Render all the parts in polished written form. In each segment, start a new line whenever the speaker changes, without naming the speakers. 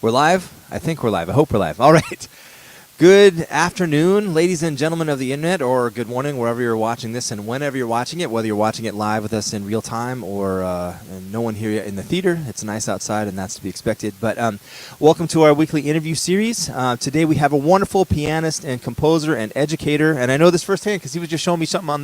We're live? I think we're live. I hope we're live. All right. Good afternoon, ladies and gentlemen of the internet, or good morning, wherever you're watching this and whenever you're watching it, whether you're watching it live with us in real time or and no one here in the theater. It's nice outside, and that's to be expected. But welcome to our weekly interview series. Today we have a wonderful pianist and composer and educator, and I know this firsthand because he was just showing me something on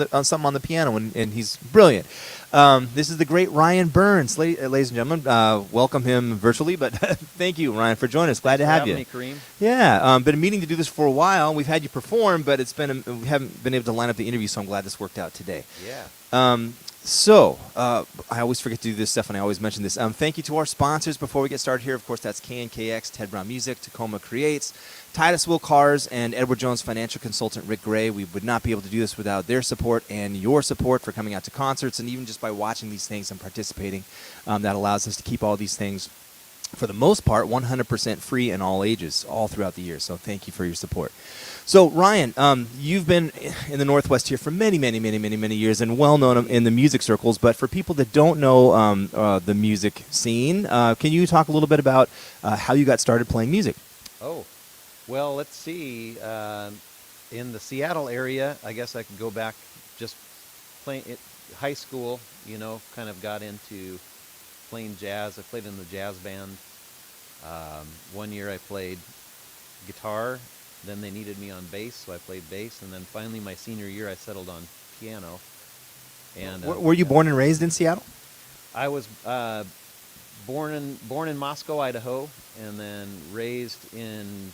the piano, and he's brilliant. This is the great Ryan Burns, ladies and gentlemen. Welcome him virtually, but thank you, Ryan, for joining us. Glad to have you.
Thanks for having me, Kareem.
Yeah, been meaning to do this for a while. We've had you perform, but we haven't been able to line up the interview, so I'm glad this worked out today.
Yeah.
I always forget to do this stuff, and I always mention this. Thank you to our sponsors before we get started here. Of course, that's KNKX, Ted Brown Music, Tacoma Creates, Titus Will Cars, and Edward Jones financial consultant Rick Gray. We would not be able to do this without their support and your support for coming out to concerts, and even just by watching these things and participating. That allows us to keep all these things, for the most part, 100% free in all ages, all throughout the year. So thank you for your support. So, Ryan, you've been in the Northwest here for many years and well known in the music circles. But for people that don't know the music scene, can you talk a little bit about how you got started playing music?
Oh, well, let's see. In the Seattle area, I guess I could go back just playing high school, kind of got into playing jazz. I played in the jazz band. One year I played guitar. Then they needed me on bass, so I played bass. And then finally, my senior year, I settled on piano. And
were you born and raised in Seattle?
I was born in Moscow, Idaho, and then raised in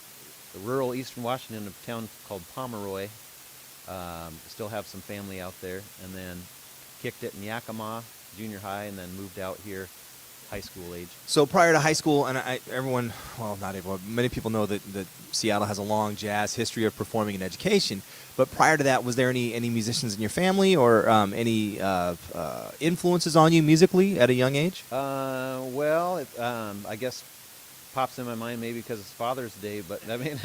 rural eastern Washington, a town called Pomeroy. Still have some family out there. And then kicked it in Yakima, junior high, and then moved out here, high school age.
So prior to high school, and not everyone, many people know that Seattle has a long jazz history of performing and education. But prior to that, was there any musicians in your family or any influences on you musically at a young age?
I guess pops in my mind maybe because it's Father's Day. But I mean,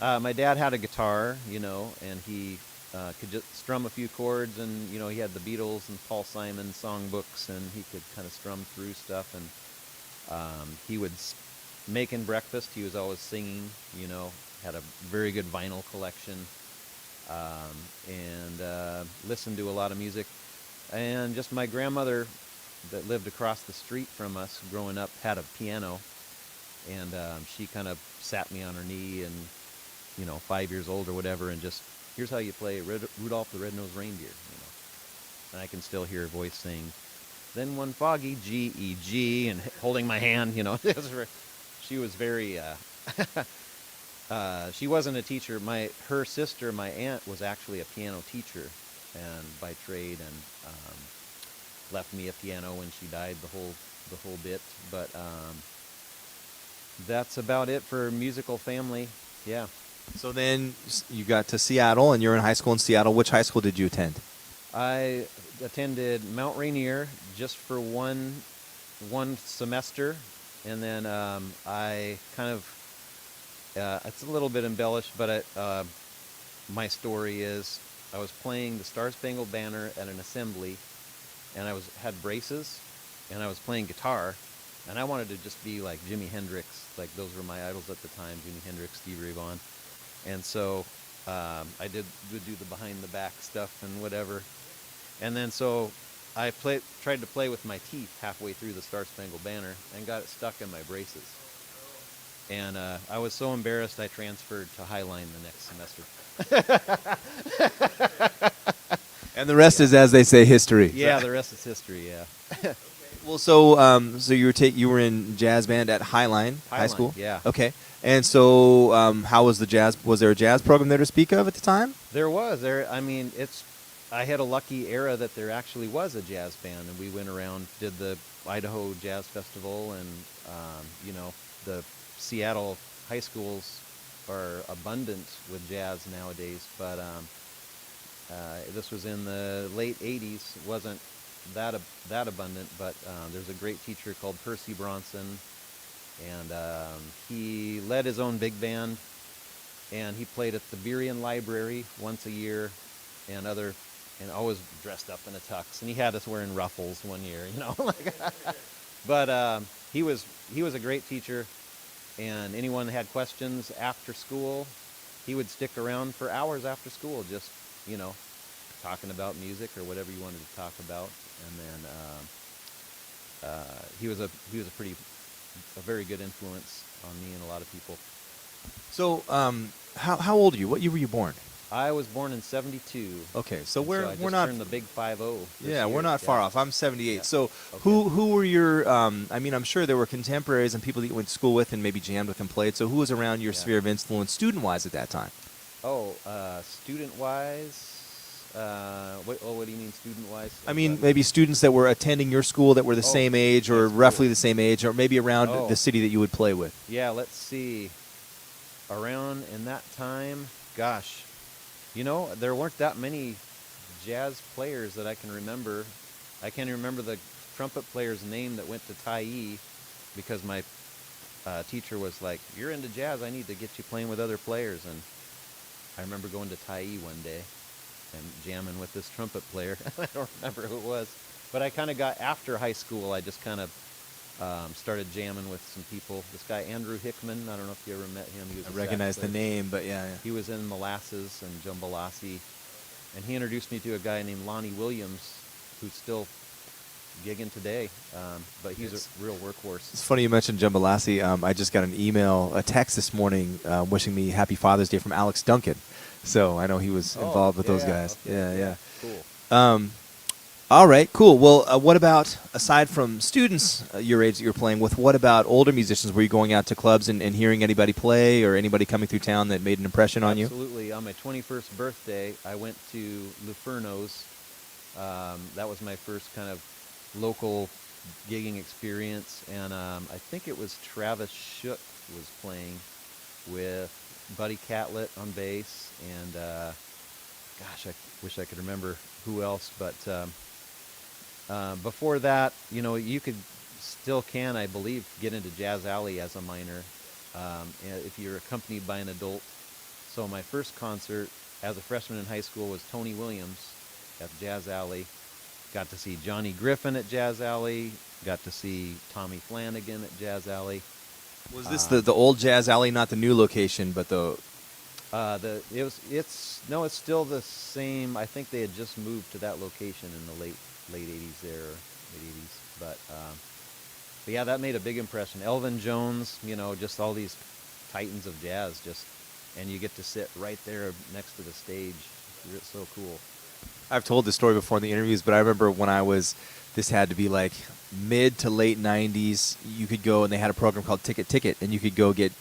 my dad had a guitar, and he could just strum a few chords, and he had the Beatles and Paul Simon songbooks, and he could kind of strum through stuff. And he would making breakfast. He was always singing. Had a very good vinyl collection, and listened to a lot of music. And just my grandmother, that lived across the street from us, growing up, had a piano, and she kind of sat me on her knee, and 5 years old or whatever, and just, here's how you play Rudolph the Red-Nosed Reindeer, And I can still hear her voice saying, then one foggy G, E, G, and holding my hand, She was very, she wasn't a teacher. Her sister, my aunt, was actually a piano teacher, and by trade, and left me a piano when she died, the whole bit. But that's about it for musical family, yeah.
So then you got to Seattle, and you're in high school in Seattle. Which high school did you attend?
I attended Mount Rainier just for one semester, and then I kind of, it's a little bit embellished, but my story is I was playing the Star Spangled Banner at an assembly, and I had braces, and I was playing guitar, and I wanted to just be like Jimi Hendrix. Like, those were my idols at the time, Jimi Hendrix, Stevie Ray Vaughan. And so I would do the behind the back stuff and whatever. And then so I tried to play with my teeth halfway through the Star Spangled Banner and got it stuck in my braces. And I was so embarrassed I transferred to Highline the next semester.
And the rest is, as they say, history.
Yeah, the rest is history, yeah.
Well, so you were in jazz band at Highline High School?
Yeah.
Okay. And so how was the jazz? Was there a jazz program there to speak of at the time?
There was. I had a lucky era that there actually was a jazz band, and we went around, did the Idaho Jazz Festival, and the Seattle high schools are abundant with jazz nowadays, but this was in the late 80s. It wasn't that abundant, but there's a great teacher called Percy Bronson, and he led his own big band, and he played at the Burien Library once a year, and always dressed up in a tux, and he had us wearing ruffles one year, But he was a great teacher, and anyone that had questions after school, he would stick around for hours after school, just, you know, talking about music or whatever you wanted to talk about. And then he was a very good influence on me and a lot of people.
So, how old are you? What year were you born?
I was born in '72.
Okay, so
I
we're
just
not
turned the big 50.
Yeah, we're not far off. I'm 78.
Yeah.
So
Okay.
who were your, I mean, I'm sure there were contemporaries and people that you went to school with and maybe jammed with and played. So who was around your sphere of influence student-wise at that time?
Oh, student-wise, what do you mean student-wise?
I mean, maybe students that were attending your school that were the same age or roughly the same age, or maybe around the city that you would play with.
Yeah, let's see. Around in that time, gosh, you know, there weren't that many jazz players that I can remember. I can't even remember the trumpet player's name that went to Tyee, because my teacher was like, "You're into jazz, I need to get you playing with other players." And I remember going to Tyee one day and jamming with this trumpet player. I don't remember who it was, but I kind of got, after high school, I just kind of started jamming with some people. This guy Andrew Hickman, I don't know if you ever met him. He was
I recognize the name, but yeah.
He was in Molasses and Jambalasi, and he introduced me to a guy named Lonnie Williams, who's still gigging today, but he's a real workhorse.
It's funny you mentioned Jambalasi. I just got a text this morning wishing me Happy Father's Day from Alex Duncan. So I know he was involved with those guys.
Okay.
Yeah.
Cool.
All right, cool. Well, what about, aside from students your age that you're playing with, what about older musicians? Were you going out to clubs and hearing anybody play, or anybody coming through town that made an impression on you?
Absolutely. On my 21st birthday, I went to Luferno's. That was my first kind of local gigging experience, and I think it was Travis Shook was playing with Buddy Catlett on bass, and gosh, I wish I could remember who else, but before that, you know, you still can, I believe, get into Jazz Alley as a minor if you're accompanied by an adult. So my first concert as a freshman in high school was Tony Williams at Jazz Alley. Got to see Johnny Griffin at Jazz Alley. Got to see Tommy Flanagan at Jazz Alley.
Was this the old Jazz Alley, not the new location, but the?
It's still the same. I think they had just moved to that location in the late 80s there, late 80s. But yeah, that made a big impression. Elvin Jones, you know, just all these titans of jazz, and you get to sit right there next to the stage. It's so cool.
I've told this story before in the interviews, but I remember when this had to be like mid to late 90s, you could go, and they had a program called Ticket, and you could go get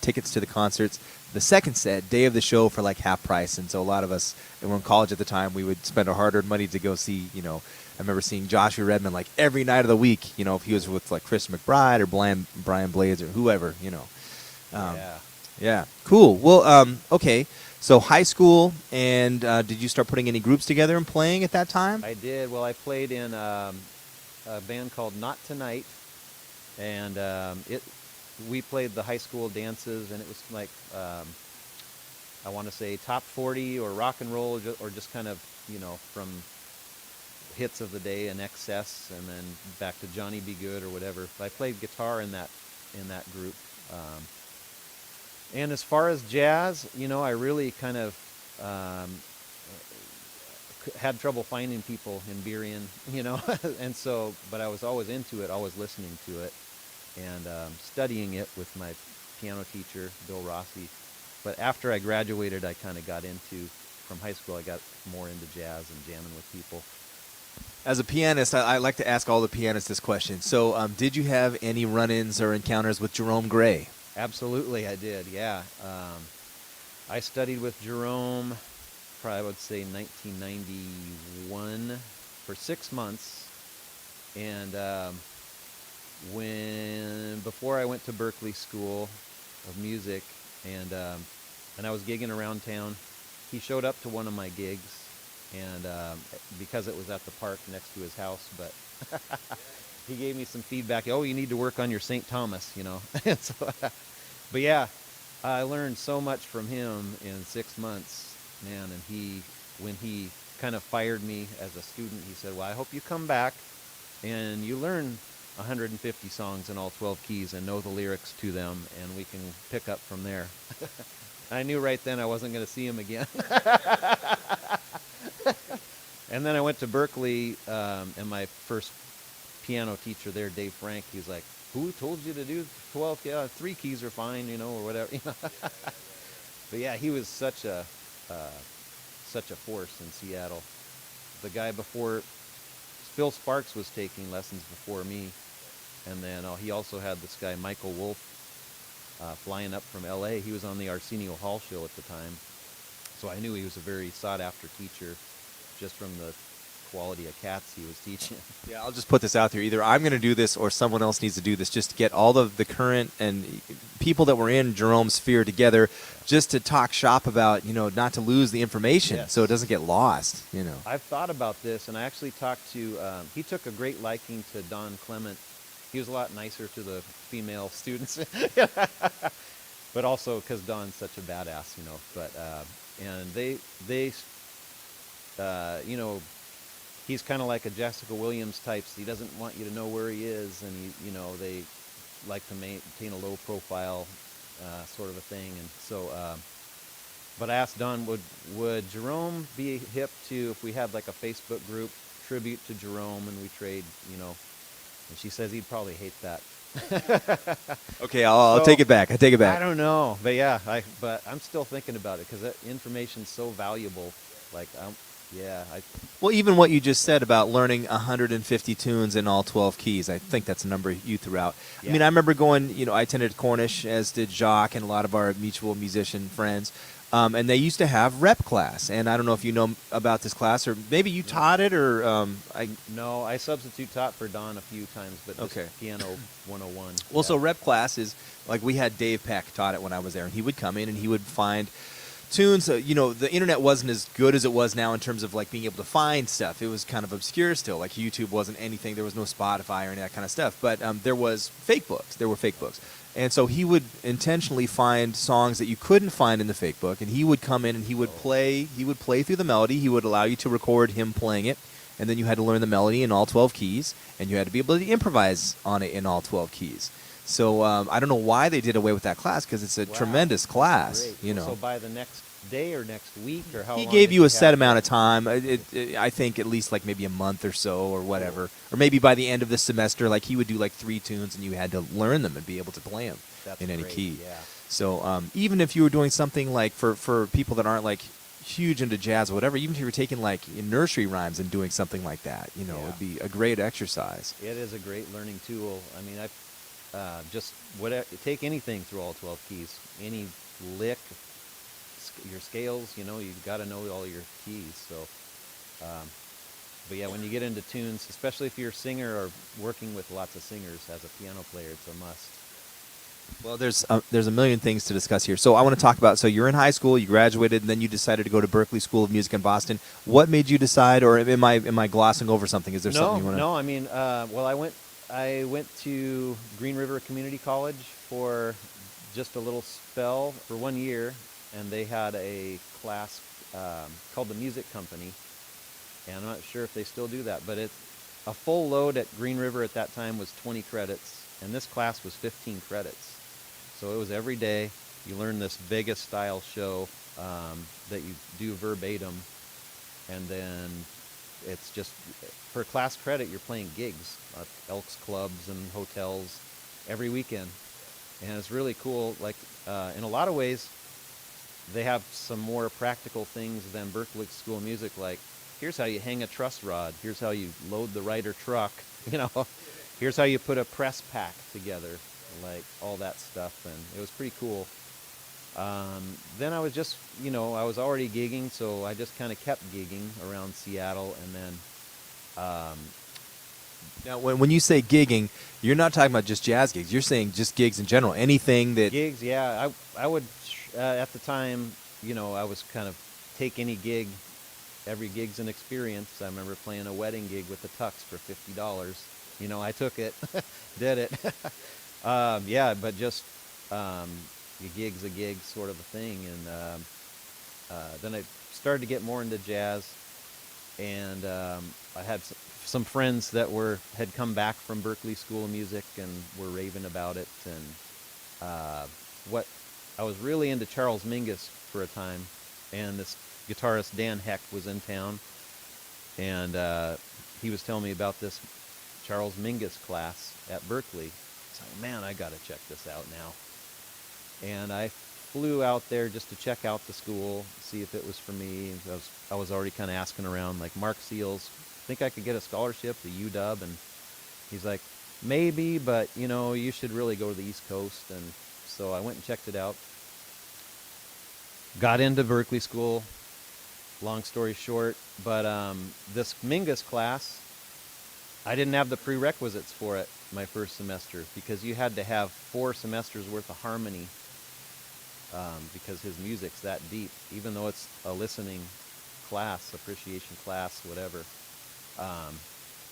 tickets to the concerts, the second set, day of the show, for like half price. And so a lot of us, and we're in college at the time, we would spend our hard-earned money to go see, you know, I remember seeing Joshua Redman like every night of the week, you know, if he was with like Chris McBride or Brian Blades or whoever, you know. Yeah. Cool. Well, okay. So high school, and did you start putting any groups together and playing at that time?
I did. Well, I played in a band called Not Tonight, and we played the high school dances, and it was like, I want to say top 40 or rock and roll, or just kind of, you know, from hits of the day and excess, and then back to Johnny B. Good or whatever. I played guitar in that group. And as far as jazz, you know, I really kind of had trouble finding people in Burien, you know, and so, but I was always into it, always listening to it, and studying it with my piano teacher, Bill Rossi. But after I graduated, I kind of got from high school, I got more into jazz and jamming with people.
As a pianist, I like to ask all the pianists this question. So did you have any run-ins or encounters with Jerome Gray?
Absolutely, I did, yeah. I studied with Jerome, probably I would say 1991, for 6 months. And before I went to Berklee School of Music, and I was gigging around town, he showed up to one of my gigs, and because it was at the park next to his house, but he gave me some feedback. Oh, you need to work on your St. Thomas, you know. So, but yeah, I learned so much from him in 6 months, man. And when he kind of fired me as a student, he said, "Well, I hope you come back and you learn 150 songs in all 12 keys and know the lyrics to them, and we can pick up from there. I knew right then I wasn't going to see him again. And then I went to Berklee, and my first piano teacher there, Dave Frank, he's like, "Who told you to do 12? Yeah, 3 keys are fine, or whatever." But yeah, he was such a force in Seattle. The guy before, Phil Sparks was taking lessons before me, and then he also had this guy Michael Wolf flying up from L.A. He was on the Arsenio Hall show at the time, so I knew he was a very sought-after teacher, just from the quality of cats he was teaching.
Yeah, I'll just put this out there. Either I'm going to do this or someone else needs to do this, just to get all of the current and people that were in Jerome's sphere together, just to talk shop about, not to lose the information.
Yes.
So it doesn't get lost,
I've thought about this, and I actually talked to, he took a great liking to Don Clement. He was a lot nicer to the female students, but also because Don's such a badass, but, and they he's kind of like a Jessica Williams type. So he doesn't want you to know where he is, and they like to maintain a low profile sort of a thing. And so, but I asked Don, would Jerome be hip to if we had like a Facebook group tribute to Jerome and we trade, And she says he'd probably hate that.
Okay, I'll take it back. I take it back.
I don't know, but yeah, but I'm still thinking about it because that information's so valuable. Like,
Well, even what you just said about learning 150 tunes in all 12 keys, I think that's a number you threw out.
Yeah.
I mean, I remember going, I attended Cornish, as did Jacques and a lot of our mutual musician friends, and they used to have rep class. And I don't know if you know about this class, or maybe you taught it, or
No, I substitute taught for Don a few times, but just
Okay.
piano 101.
Well, so rep class is, like, we had Dave Peck taught it when I was there, and he would come in and he would find tunes. The internet wasn't as good as it was now in terms of like being able to find stuff. It was kind of obscure still. Like YouTube wasn't anything. There was no Spotify or any of that kind of stuff. But there was fake books. There were fake books. And so he would intentionally find songs that you couldn't find in the fake book, and he would come in and he would play. He would play through the melody. He would allow you to record him playing it, and then you had to learn the melody in all 12 keys, and you had to be able to improvise on it in all 12 keys. So I don't know why they did away with that class, because it's a tremendous class.
Great. So by the next day or next week, or how
he
long
gave
did
you a set
have
amount of time. I think at least like maybe a month or so, or whatever, or maybe by the end of the semester, like he would do like 3 tunes, and you had to learn them and be able to play them in any
great,
key.
yeah.
So even if you were doing something like for people that aren't like huge into jazz or whatever, even if you were taking like nursery rhymes and doing something like that, it would be a great exercise.
It is a great learning tool. I mean, just take anything through all 12 keys, any lick, your scales, you've got to know all your keys. So, but yeah, when you get into tunes, especially if you're a singer or working with lots of singers as a piano player, it's a must.
Well, there's a million things to discuss here. So I want to talk about, so you're in high school, you graduated, and then you decided to go to Berklee School of Music in Boston. What made you decide, or am I glossing over something? Is there something you want to...
No, I mean, well, I went to Green River Community College for just a little spell for 1 year, and they had a class called the Music Company, and I'm not sure if they still do that, but a full load at Green River at that time was 20 credits, and this class was 15 credits. So it was every day. You learn this Vegas-style show that you do verbatim, and then it's just, for class credit, you're playing gigs at Elks clubs and hotels every weekend. And it's really cool. Like, in a lot of ways, they have some more practical things than Berklee School of Music, like, here's how you hang a truss rod, here's how you load the Ryder truck, here's how you put a press pack together, like all that stuff, and it was pretty cool. Then I was just, I was already gigging, so I just kind of kept gigging around Seattle, and then...
Now, when you say gigging, you're not talking about just jazz gigs. You're saying just gigs in general. Anything that...
Gigs, yeah. I would, at the time, I was kind of take any gig. Every gig's an experience. I remember playing a wedding gig with the Tux for $50. I took it, did it. Yeah, but just a gig's a gig sort of a thing. And then I started to get more into jazz, and I had some friends that had come back from Berklee School of Music and were raving about it. And what I was really into Charles Mingus for a time, and this guitarist Dan Heck was in town, and he was telling me about this Charles Mingus class at Berklee. It's like, man, I got to check this out now. And I flew out there just to check out the school, see if it was for me. I was already kind of asking around, like, Mark Seals, think I could get a scholarship to UW? And he's like, maybe, but, you should really go to the East Coast. And so I went and checked it out. Got into Berklee School, long story short. But this Mingus class, I didn't have the prerequisites for it my first semester, because you had to have 4 semesters worth of harmony, because his music's that deep, even though it's a listening class, appreciation class, whatever.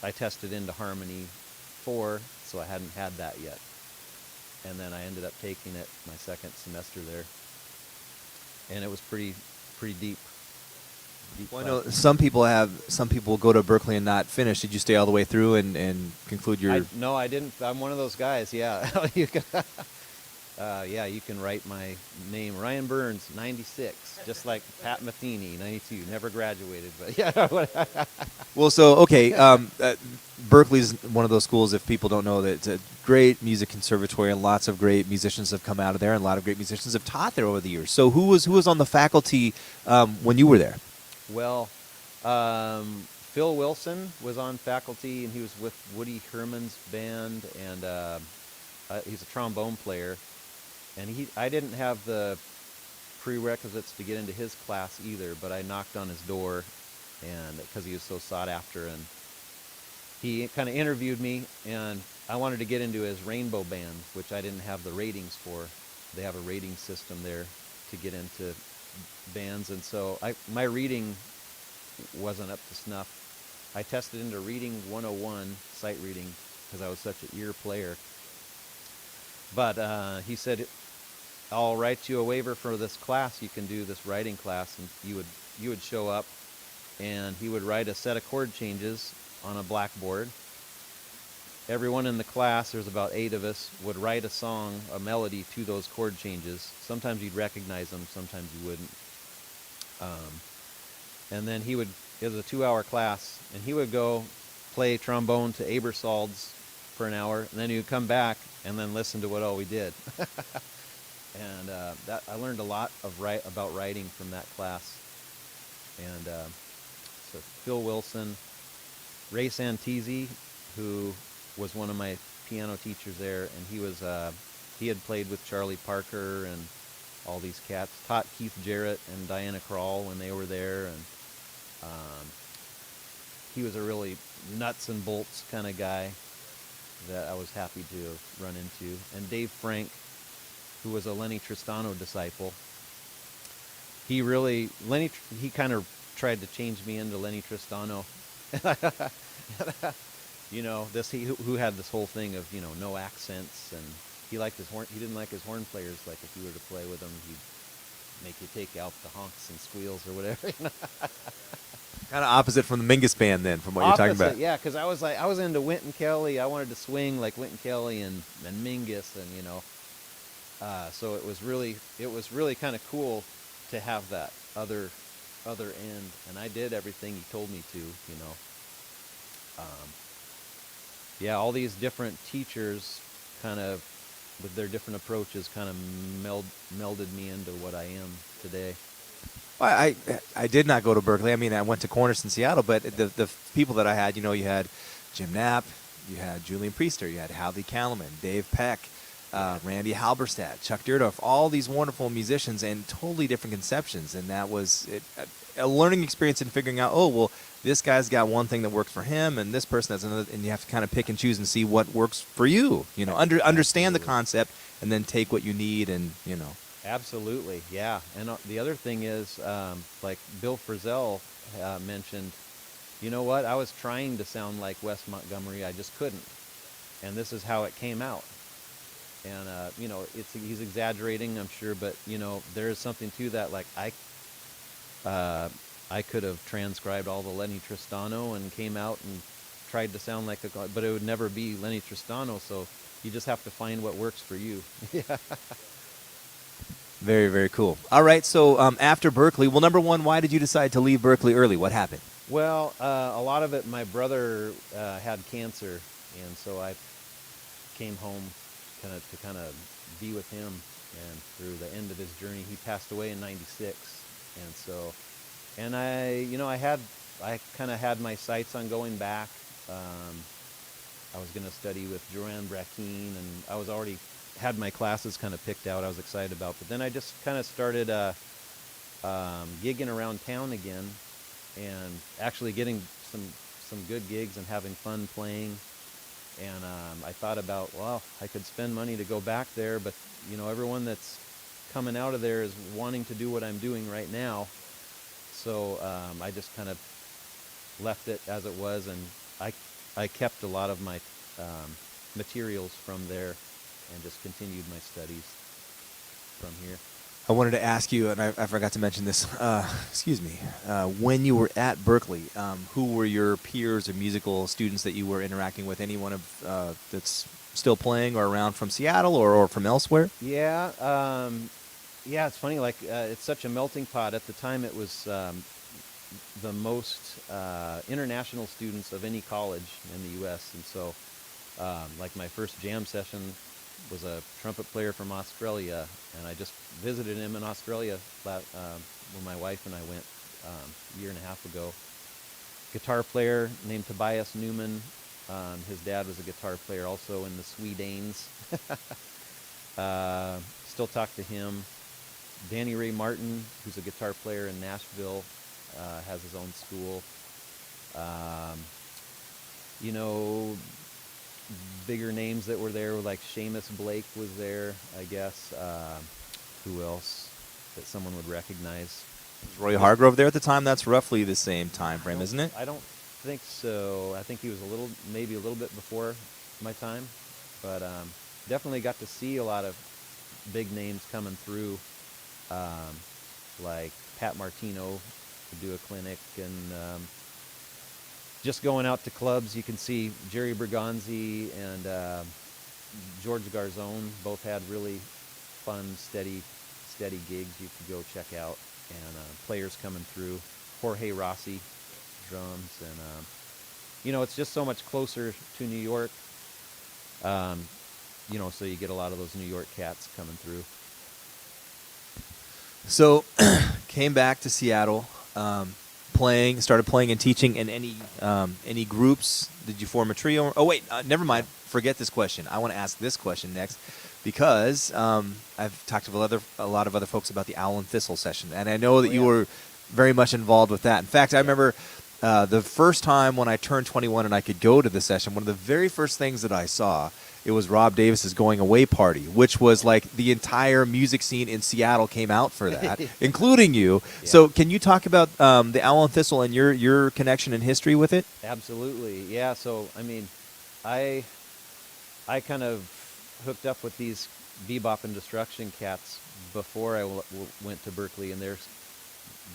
I tested into harmony 4, so I hadn't had that yet. And then I ended up taking it my second semester there, and it was pretty deep.
Well, I know some people go to Berklee and not finish. Did you stay all the way through and conclude your?
No, I didn't. I'm one of those guys. Yeah, you can. You can write my name, Ryan Burns, 96, just like Pat Metheny, 92. Never graduated, but yeah.
Well, so okay, Berklee's one of those schools. If people don't know, that it's a great music conservatory, and lots of great musicians have come out of there, and a lot of great musicians have taught there over the years. So who was on the faculty when you were there?
Well, Phil Wilson was on faculty, and he was with Woody Herman's band, and he's a trombone player. And I didn't have the prerequisites to get into his class either, but I knocked on his door, and because he was so sought after, and he kind of interviewed me, and I wanted to get into his Rainbow Band, which I didn't have the ratings for. They have a rating system there to get into bands, and so my reading wasn't up to snuff. I tested into reading 101, sight reading, because I was such an ear player. But he said, I'll write you a waiver for this class. You can do this writing class, and you would show up, and he would write a set of chord changes on a blackboard. Everyone in the class, there's about 8 of us, would write a song, a melody to those chord changes. Sometimes you'd recognize them, sometimes you wouldn't. And then it was a 2-hour class, and he would go play trombone to Aebersold's for an hour, and then he would come back and then listen to what all we did. And that I learned a lot about writing from that class. And so Phil Wilson, Ray Santisi, who was one of my piano teachers there, and he had played with Charlie Parker and all these cats. Taught Keith Jarrett and Diana Krall when they were there, and he was a really nuts and bolts kind of guy that I was happy to run into. And Dave Frank, who was a Lenny Tristano disciple, he kind of tried to change me into Lenny Tristano. Who had this whole thing of, no accents, and he liked his horn. He didn't like his horn players. Like, if you were to play with him, he'd make you take out the honks and squeals or whatever.
Kind of opposite from the Mingus band, then, from what you're talking about.
Yeah, because I was into Wynton Kelly. I wanted to swing like Wynton Kelly and Mingus, and so it was really kind of cool to have that other end, and I did everything he told me to. All these different teachers, kind of with their different approaches, kind of melded me into what I am today.
Well, I did not go to Berklee. I mean, I went to Cornerstone, Seattle, but the people that I had, you had Jim Knapp, you had Julian Priester, you had Hadley Kalaman, Dave Peck, Randy Halberstadt, Chuck Dierdorf, all these wonderful musicians and totally different conceptions. And that was a learning experience in figuring out, this guy's got one thing that works for him, and this person has another, and you have to kind of pick and choose and see what works for you. Understand the concept, and then take what you need, and
Absolutely, yeah. And the other thing is, like Bill Frisell mentioned, you know what? I was trying to sound like Wes Montgomery, I just couldn't, and this is how it came out. And he's exaggerating, I'm sure, but there is something to that. Like I could have transcribed all the Lenny Tristano and came out and tried to sound like but it would never be Lenny Tristano. So you just have to find what works for you. Yeah.
Very, very cool. All right, so after Berklee, well, number one, why did you decide to leave Berklee early? What happened?
Well, a lot of it, my brother had cancer, and so I came home to kind of be with him. And through the end of his journey, he passed away in '96, and so, and I kind of had my sights on going back. I was going to study with Joanne Brackeen, and I was already had my classes kind of picked out. I was excited about, but then I just kind of started gigging around town again, and actually getting some good gigs and having fun playing. And I thought about, well, I could spend money to go back there, but everyone that's coming out of there is wanting to do what I'm doing right now. So I just kind of left it as it was, and I kept a lot of my materials from there and just continued my studies from here.
I wanted to ask you, and I forgot to mention this, excuse me, when you were at Berklee, who were your peers or musical students that you were interacting with? Anyone that's still playing or around from Seattle or from elsewhere?
Yeah, it's funny, it's such a melting pot. At the time, it was the most international students of any college in the U.S., and so my first jam session was a trumpet player from Australia, and I just visited him in Australia when my wife and I went a year and a half ago. Guitar player named Tobias Newman. His dad was a guitar player also in the Swedanes. Still talk to him. Danny Ray Martin, who's a guitar player in Nashville, has his own school. Bigger names that were there, like Seamus Blake was there, I guess. Who else that someone would recognize?
Was Roy Hargrove there at the time? That's roughly the same time frame, isn't it?
I don't think so. I think he was maybe a little bit before my time, but definitely got to see a lot of big names coming through, like Pat Martino to do a clinic, and just going out to clubs, you can see Jerry Bergonzi and George Garzone both had really fun, steady gigs you could go check out, and players coming through. Jorge Rossi, drums, and it's just so much closer to New York. So you get a lot of those New York cats coming through.
So, came back to Seattle. Started playing and teaching in any groups? Did you form a trio? Oh wait, never mind. Forget this question. I want to ask this question next, because I've talked to a lot of other folks about the Owl and Thistle session, and I know that you were very much involved with that. In fact, I remember the first time when I turned 21 and I could go to the session, one of the very first things that I saw, it was Rob Davis's going away party, which was like the entire music scene in Seattle came out for that, including you. Yeah. So can you talk about the Owl and Thistle and your connection and history with it?
Absolutely, yeah. So, I kind of hooked up with these Bebop and Destruction cats before I went to Berklee, and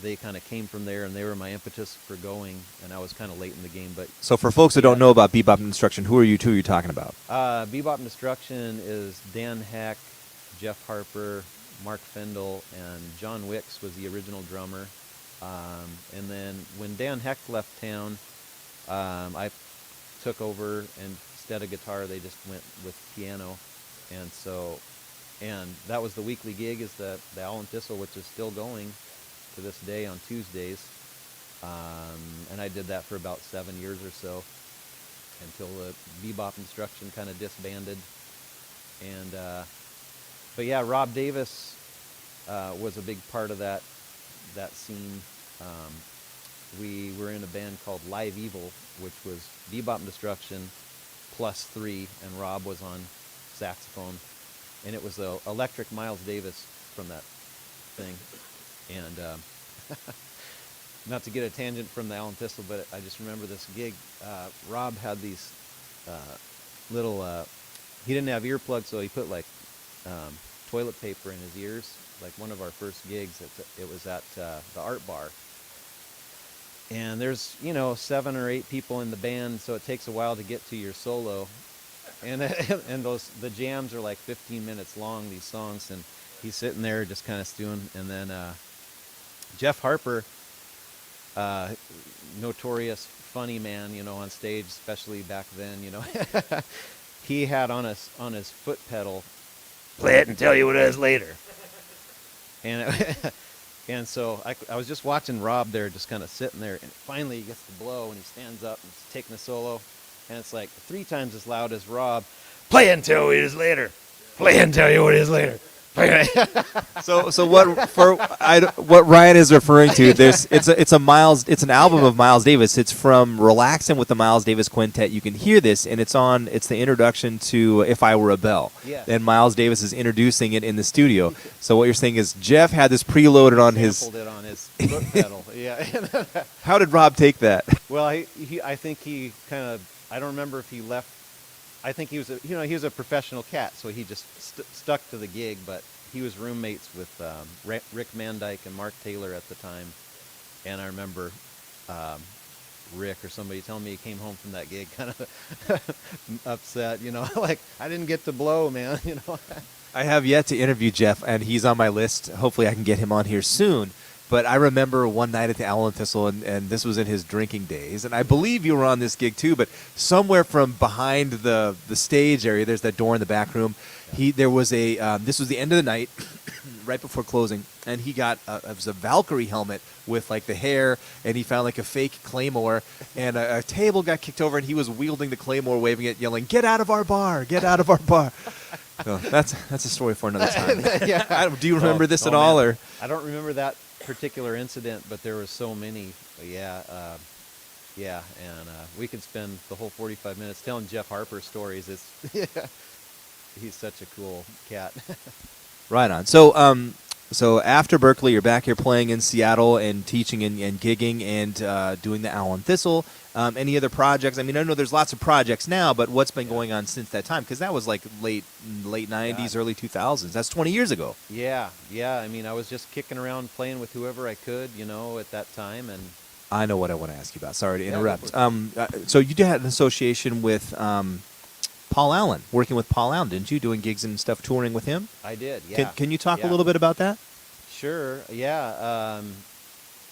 they kind of came from there, and they were my impetus for going, and I was kind of late in the game. But
so for folks who don't know about Bebop and Destruction, who are you talking about?
Bebop and Destruction is Dan Heck, Jeff Harper, Mark Fendel, and John Wicks was the original drummer. And then when Dan Heck left town, I took over, and instead of guitar, they just went with piano. And that was the weekly gig, is the Owl and Thistle, which is still going to this day on Tuesdays. And I did that for about 7 years or so, until the Bebop Instruction kind of disbanded. And but yeah, Rob Davis was a big part of that scene. We were in a band called Live Evil, which was Bebop and Destruction plus 3, and Rob was on saxophone, and it was electric Miles Davis from that thing. And not to get a tangent from the Owl and Thistle, but I just remember this gig. Rob had these little, he didn't have earplugs, so he put toilet paper in his ears. Like one of our first gigs, it was at the Art Bar. And there's 7 or 8 people in the band, so it takes a while to get to your solo. And the jams are like 15 minutes long, these songs, and he's sitting there just kind of stewing. And then Jeff Harper, notorious funny man, on stage, especially back then, he had on his foot pedal, "Play it and tell you what it is later." And so I was just watching Rob there, just kind of sitting there, and finally he gets the blow, and he stands up and he's taking the solo, and it's like 3 times as loud as Rob. "Play it and tell you what it is later. Play it and tell you what it is later."
So what Ryan is referring to, it's an album of Miles Davis. It's from Relaxin' with the Miles Davis Quintet. You can hear this, and it's the introduction to If I Were a Bell.
Yes.
And Miles Davis is introducing it in the studio. So what you're saying is Jeff had this preloaded on his
foot pedal. Yeah.
How did Rob take that?
Well, I think he kind of, I don't remember if he left. I think he was a professional cat, so he just stuck to the gig. But he was roommates with Rick Mandyke and Mark Taylor at the time, and I remember Rick or somebody telling me he came home from that gig kind of upset. Like, I didn't get to blow, man.
I have yet to interview Jeff, and he's on my list. Hopefully, I can get him on here soon. But I remember one night at the Owl and Thistle, and this was in his drinking days, and I believe you were on this gig too, but somewhere from behind the stage area, there's that door in the back room, this was the end of the night, right before closing, and he got, it was a Valkyrie helmet with like the hair, and he found like a fake claymore, and a table got kicked over, and he was wielding the claymore, waving it, yelling, "Get out of our bar! Get out of our bar!" So that's a story for another time.
Yeah.
Do you remember this at all? Or
I don't remember that particular incident, but there were so many. And we could spend the whole 45 minutes telling Jeff Harper stories. He's such a cool cat.
Right on. So after Berklee, you're back here playing in Seattle and teaching and gigging and doing the Owl and Thistle. Any other projects? I mean, I know there's lots of projects now, but what's been going on since that time? Because that was like late 90s, early 2000s. That's 20 years ago.
Yeah. I mean, I was just kicking around playing with whoever I could, at that time. And
I know what I want to ask you about. Sorry to interrupt. So you had an association with Paul Allen, working with Paul Allen, didn't you? Doing gigs and stuff, touring with him?
I did, yeah.
Can you talk a little bit about that?
Sure, yeah.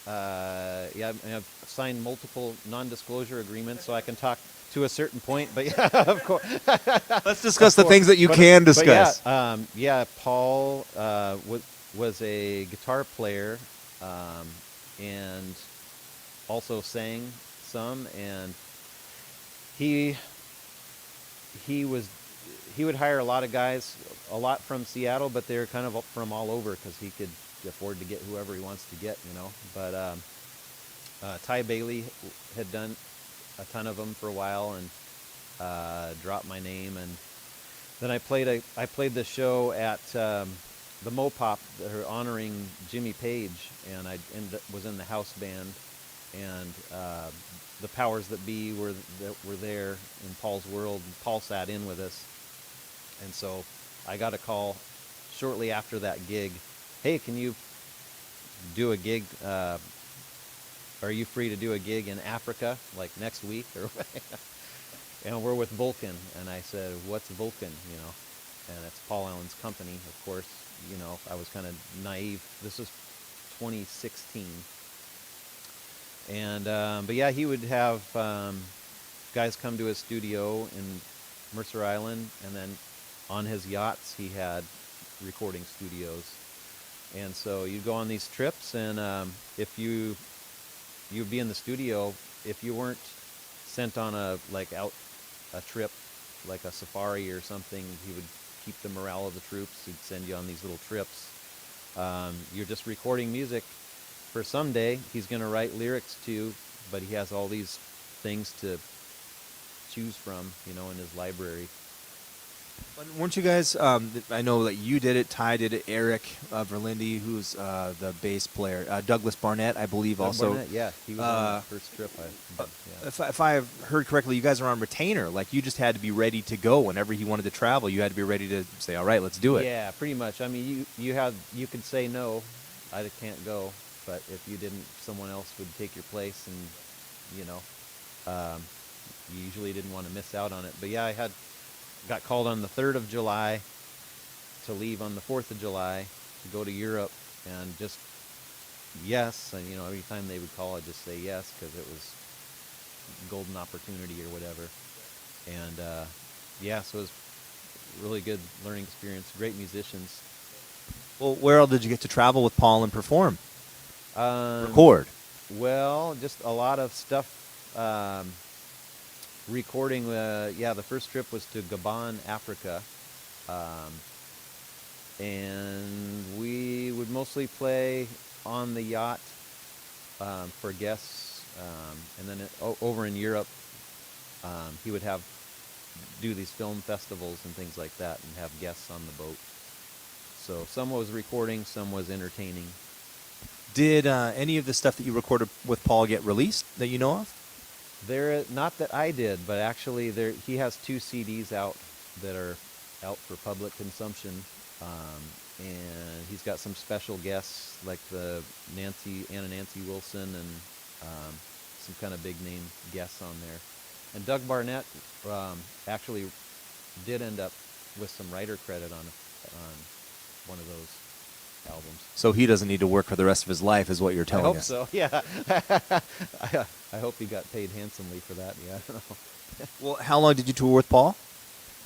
I've signed multiple non-disclosure agreements, so I can talk to a certain point. But yeah, of course.
Let's discuss the things that you can discuss.
Paul was a guitar player and also sang some, and he would hire a lot of guys, a lot from Seattle, but they're kind of from all over because he could afford to get whoever he wants to get, But Ty Bailey had done a ton of them for a while and dropped my name, and then I played the show at the Mopop. They're honoring Jimmy Page, and I was in the house band, and the powers that be were there in Paul's world. And Paul sat in with us, and so I got a call shortly after that gig. "Hey, can you do a gig? Are you free to do a gig in Africa, like next week?" And we're with Vulcan, and I said, "What's Vulcan?" And it's Paul Allen's company, of course. I was kind of naive. This was 2016. And but yeah, he would have guys come to his studio in Mercer Island, and then on his yachts he had recording studios. And so you'd go on these trips, and if you'd be in the studio, if you weren't sent on a trip, like a safari or something, he would keep the morale of the troops. He'd send you on these little trips. You're just recording music for someday he's going to write lyrics to, but he has all these things to choose from, in his library.
Weren't you guys, I know that you did it, Ty did it, Eric Verlinde, who's the bass player, Douglas Barnett, I believe also.
Barnett, yeah, he was on the first trip.
If I've heard correctly, you guys are on retainer. Like, you just had to be ready to go whenever he wanted to travel. You had to be ready to say, all right, let's do it.
Yeah, pretty much. I mean, you could say no, I can't go. but if you didn't, someone else would take your place, and you usually didn't want to miss out on it. But yeah, I got called on the 3rd of July to leave on the 4th of July to go to Europe, and just yes, and every time they would call, I'd just say yes, because it was golden opportunity or whatever. And so it was really good learning experience. Great musicians.
Well, where else did you get to travel with Paul and perform? Record?
Well, just a lot of stuff. Recording. The first trip was to Gabon, Africa. And we would mostly play on the yacht for guests. And then over in Europe, he would do these film festivals and things like that, and have guests on the boat. So some was recording, some was entertaining.
Did any of the stuff that you recorded with Paul get released that you know of?
Not that I did, but actually he has 2 CDs out that are out for public consumption, and he's got some special guests like the Anna Nancy Wilson, and some kind of big name guests on there. And Doug Barnett actually did end up with some writer credit on one of those albums.
So he doesn't need to work for the rest of his life, is what you're telling us.
I hope so, yeah. I hope he got paid handsomely for that. Yeah, I don't know.
Well, how long did you tour with Paul?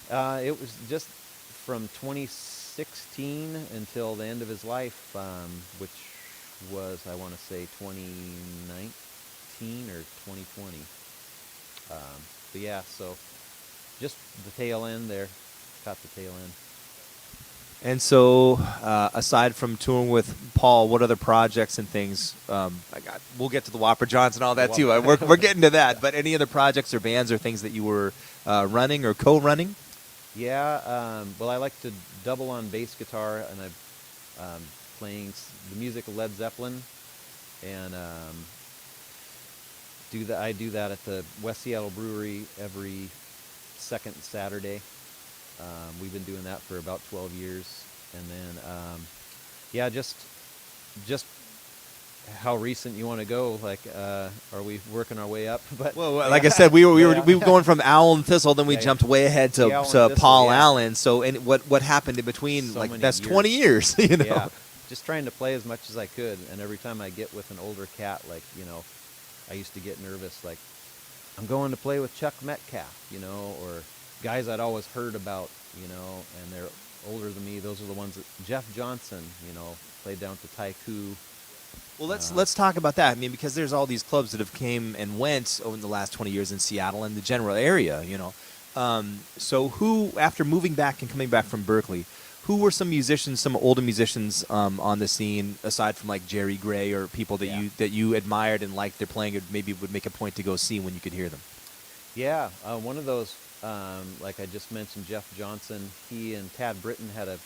It was just from 2016 until the end of his life, which was, I want to say, 2019 or 2020. But yeah, so just the tail end there. Caught the tail end.
And so, aside from touring with Paul, what other projects and things? We'll get to the Whopper Johns and all that too. We're getting to that. But any other projects or bands or things that you were running or co-running?
Yeah. Well, I like to double on bass guitar, and I'm playing the music of Led Zeppelin, and I do that at the West Seattle Brewery every second Saturday. We've been doing that for about 12 years. And then, just how recent you want to go? Like, are we working our way up? But
well, like I said, we were going from Owl and Thistle, then we jumped way ahead to Paul Allen. So, and what happened in between? Like, that's years. 20 years,
Yeah, just trying to play as much as I could. And every time I get with an older cat, like, I used to get nervous. Like, I'm going to play with Chuck Metcalf, or guys I'd always heard about, and they're older than me. Those are the ones that Jeff Johnson, played down to Taiku.
Well, let's talk about that. I mean, because there's all these clubs that have came and went over the last 20 years in Seattle and the general area, So who, after moving back and coming back from Berklee, who were some musicians, some older musicians on the scene, aside from like Jerry Gray or people that you admired and liked their playing, or maybe would make a point to go see when you could hear them?
Yeah, one of those, like I just mentioned, Jeff Johnson, he and Tad Britton had a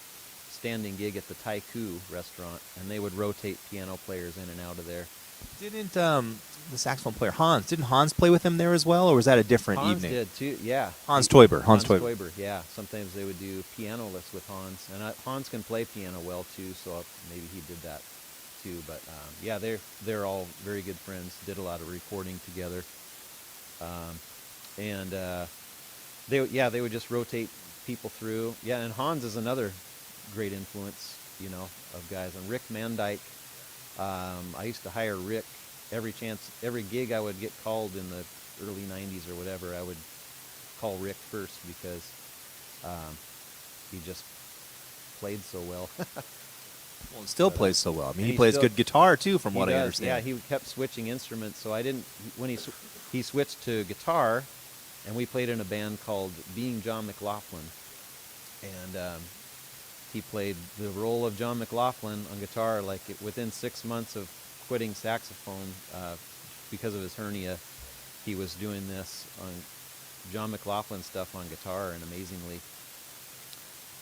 standing gig at the Taiku restaurant, and they would rotate piano players in and out of there.
Didn't the saxophone player didn't Hans play with him there as well, or was that a different evening?
Hans did too, yeah.
Hans Teuber,
yeah. Sometimes they would do pianoless with Hans, and Hans can play piano well too, so maybe he did that too. But they're all very good friends. Did a lot of recording together, and they would just rotate people through. Yeah, and Hans is another great influence, of guys. And Rick Mandyke, I used to hire Rick every gig I would get called in the early 90s or whatever. I would call Rick first because he just played so well.
Well, and still plays so well. I mean, he plays good guitar too, from what I understand.
Yeah, he kept switching instruments, so I didn't. When he switched to guitar, and we played in a band called Being John McLaughlin, and he played the role of John McLaughlin on guitar. Like within 6 months of quitting saxophone because of his hernia, he was doing this on John McLaughlin stuff on guitar, and amazingly.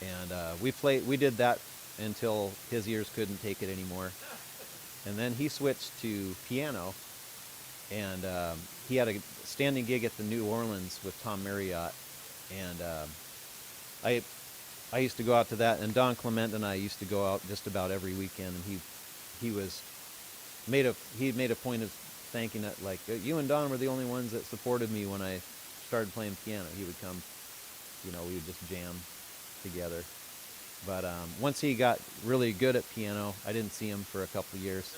And we did that until his ears couldn't take it anymore, and then he switched to piano, and he had a standing gig at the New Orleans with Tom Marriott, and I used to go out to that, and Don Clement and I used to go out just about every weekend, and he was he made a point of thanking it, like, you and Don were the only ones that supported me when I started playing piano. He would come, we would just jam together. But once he got really good at piano, I didn't see him for a couple of years.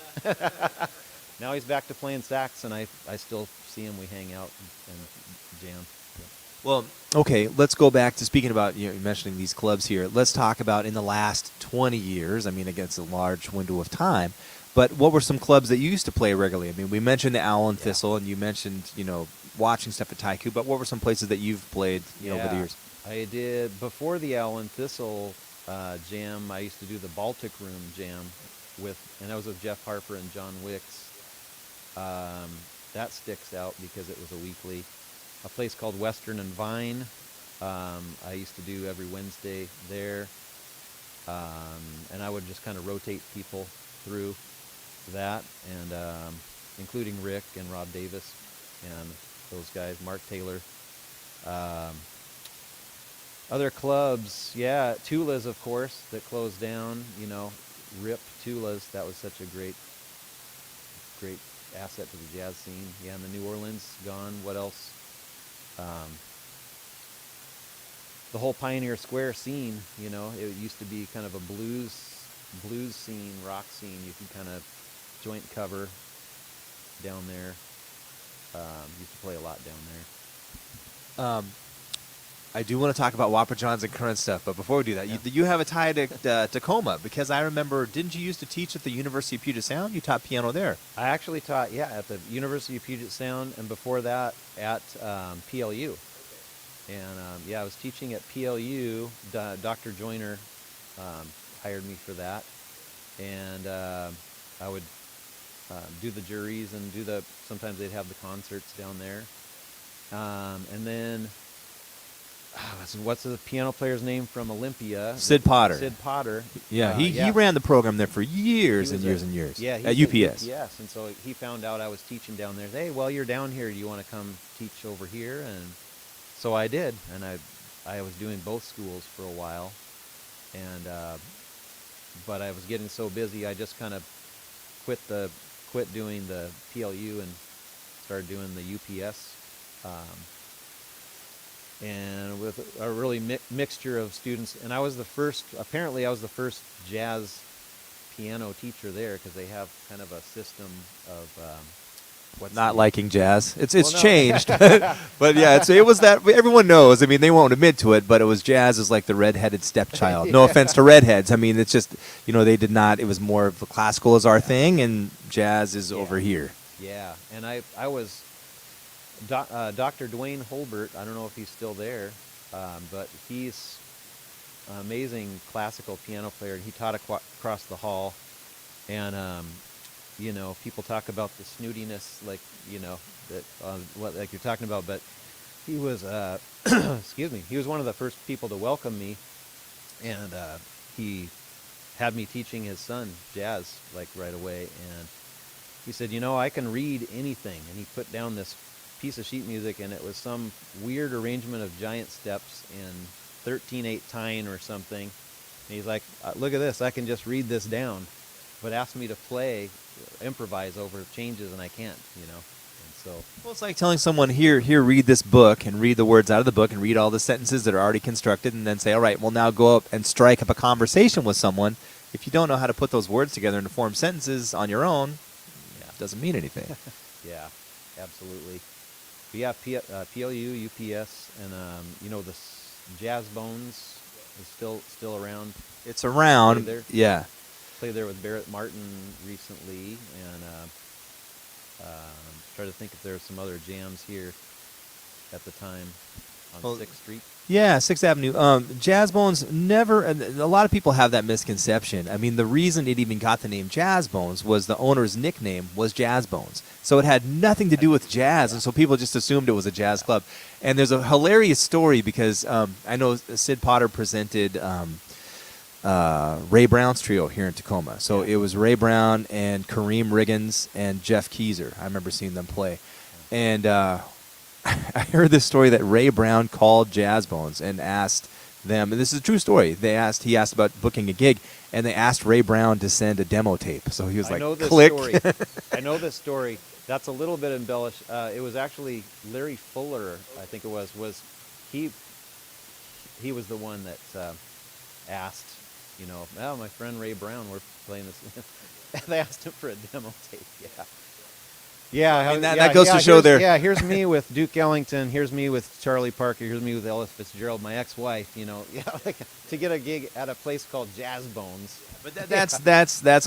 Now he's back to playing sax, and I still see him. We hang out and jam.
Well, okay, let's go back to speaking about, you're mentioning these clubs here. Let's talk about in the last 20 years. I mean, against a large window of time. But what were some clubs that you used to play regularly? I mean, we mentioned the Owl and Thistle, and you mentioned, watching stuff at Taiku. But what were some places that you've played, over the years?
I did, before the Owl and Thistle jam, I used to do the Baltic Room jam and that was with Jeff Harper and John Wicks. That sticks out because it was a weekly. A place called Western and Vine, I used to do every Wednesday there. And I would just kind of rotate people through that, and including Rick and Rob Davis and those guys, Mark Taylor. Other clubs, Tula's, of course, that closed down, RIP Tula's, that was such a great asset to the jazz scene. Yeah, and the New Orleans, gone. What else? The whole Pioneer Square scene, it used to be kind of a blues scene, rock scene. You could kind of joint cover down there. Used to play a lot down there.
I do want to talk about Whopper John's and current stuff, but before we do that, you have a tie to Tacoma, because I remember, didn't you used to teach at the University of Puget Sound? You taught piano there.
I actually taught, at the University of Puget Sound, and before that at PLU. And I was teaching at PLU. Dr. Joyner hired me for that, and I would do the juries and sometimes they'd have the concerts down there. And then, what's the piano player's name from Olympia?
Sid Potter.
Sid Potter.
Yeah, he ran the program there for years and years and years.
Yeah,
at UPS.
Yes, and so he found out I was teaching down there. Hey, well, you're down here. Do you want to come teach over here? And so I did, and I was doing both schools for a while, and but I was getting so busy, I just kind of quit doing the PLU and started doing the UPS. And with a really mixture of students. And I was the first jazz piano teacher there, because they have kind of a system of
liking jazz. It's changed. But yeah, it was that, everyone knows. I mean, they won't admit to it, but it was jazz is like the redheaded stepchild. No offense to redheads. I mean, it's just, they did not, it was more of the classical is our thing, and jazz is over here.
Yeah, and I was... Dr. Dwayne Holbert, I don't know if he's still there, but he's an amazing classical piano player. He taught across the hall, and people talk about the snootiness, like like you're talking about. But he was, excuse me, he was one of the first people to welcome me, and he had me teaching his son jazz like right away. And he said, I can read anything, and he put down this piece of sheet music, and it was some weird arrangement of giant steps in 13/8 time or something. And he's like, look at this, I can just read this down, but ask me to improvise over changes, and I can't, And so,
well, it's like telling someone, here, read this book, and read the words out of the book, and read all the sentences that are already constructed, and then say, all right, well, now go up and strike up a conversation with someone. If you don't know how to put those words together and form sentences on your own, it doesn't mean anything.
Yeah, absolutely. But yeah, PLU, UPS, and the Jazz Bones is still around.
It's around. Yeah.
Played there with Barrett Martin recently, and try to think if there were some other jams here at the time on 6th Street.
Yeah, 6th Avenue. Jazz Bones never, a lot of people have that misconception. I mean, the reason it even got the name Jazz Bones was the owner's nickname was Jazz Bones. So it had nothing to do with jazz, and so people just assumed it was a jazz club. And there's a hilarious story, because I know Sid Potter presented Ray Brown's trio here in Tacoma. So it was Ray Brown and Kareem Riggins and Jeff Keezer. I remember seeing them play. And I heard this story that Ray Brown called Jazz Bones and asked them, and this is a true story. He asked about booking a gig, and they asked Ray Brown to send a demo tape. So he was like, click.
I know this story. That's a little bit embellished. It was actually Larry Fuller, I think it was he was the one that asked, my friend Ray Brown, we're playing this. They asked him for a demo tape. Yeah,
I mean, that goes to show there.
Yeah, here's me with Duke Ellington. Here's me with Charlie Parker. Here's me with Ella Fitzgerald, my ex-wife. To get a gig at a place called Jazz Bones.
But that's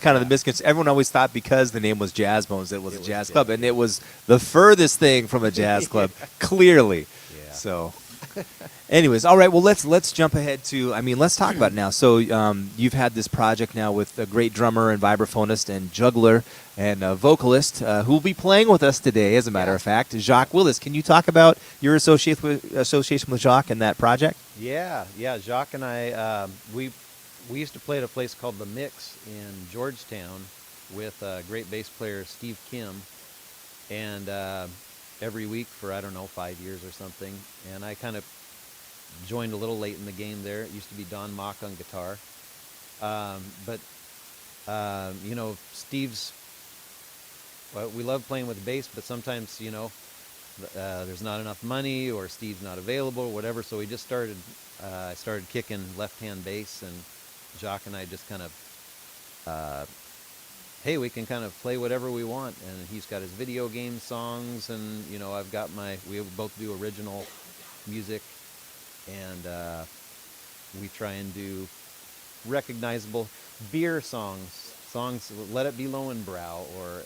kind of the misconception. Everyone always thought because the name was Jazz Bones, it was a jazz club, and it was the furthest thing from a jazz club, clearly.
Yeah.
So, anyways, all right. Well, let's jump ahead to. Let's talk about it now. So, you've had this project now with a great drummer and vibraphonist and juggler and vocalist who will be playing with us today. As a matter of fact, Jacques Willis. Can you talk about your association with Jacques and that project?
Yeah. Jacques and I, we used to play at a place called The Mix in Georgetown with great bass player Steve Kim, and every week for, 5 years or something. And I kind of joined a little late in the game there. It used to be Don Mock on guitar. But Steve's, we love playing with bass, but sometimes, there's not enough money or Steve's not available or whatever. So we just started kicking left-hand bass, and Jacques and I just kind of, hey, we can kind of play whatever we want. And he's got his video game songs, and, I've got we both do original music, and we try and do recognizable beer songs, Let It Be Lowenbrow, or,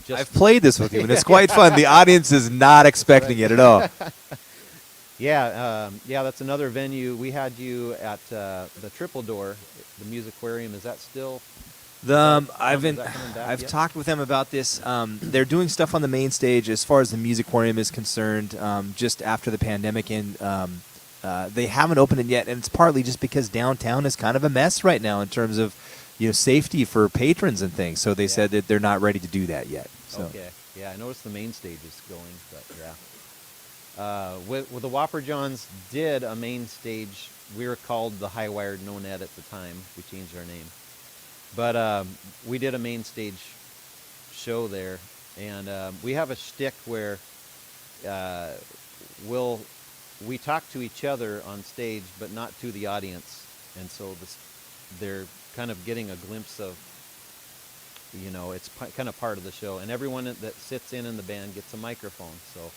just...
I've played this with you, and it's quite fun. The audience is not expecting it at all.
Yeah, that's another venue. We had you at the Triple Door, the Musiquarium. Is that still?
I've talked with them about this. They're doing stuff on the main stage as far as the Musiquarium is concerned. Just after the pandemic, and they haven't opened it yet, and it's partly just because downtown is kind of a mess right now in terms of safety for patrons and things. So they said that they're not ready to do that yet. So.
Okay. Yeah, I noticed the main stage is going, but yeah. With the Whopper Johns did a main stage. We were called the High Wired No Net at the time. We changed our name. But we did a main stage show there. And we have a shtick where we talk to each other on stage, but not to the audience. And so they're kind of getting a glimpse of, it's kind of part of the show. And everyone that sits in the band gets a microphone. So